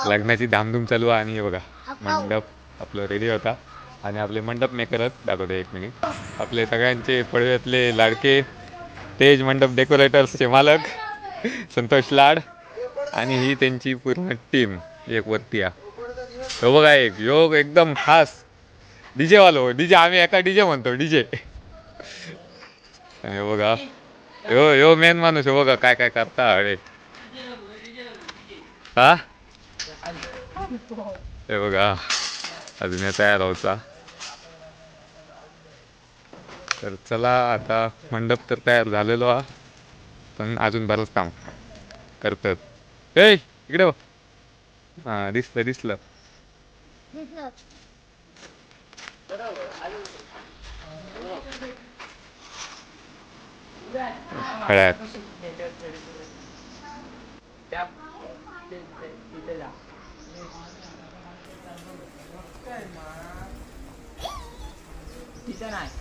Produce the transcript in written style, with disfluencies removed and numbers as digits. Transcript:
लग्नाची धामधूम चालू आहे. आणि हे बघा मंडप आपलं रेडी होता. आणि आपले मंडप मेकरच दाखवते एक मिनिट. आपले सगळ्यांचे पडव्यातले लाडके तेज मंडप डेकोरेटर्सचे मालक संतोष लाड. आणि ही त्यांची पूर्ण टीम एक वरती आहे. हो बघा एक योग एकदम खास डीजे वालो. डीजे आम्ही एका डीजे म्हणतो डीजे. हे बघा यो यो मेन माणूस आहे बघा काय काय करता अरे. हा हे बघा अजून तयार व्हायचा. तर चला आता मंडप तर तयार झालेलो हा. पण अजून बरंच काम करतात. ए इकडे हा दिसलं दिसलं. हळद तिथं नाही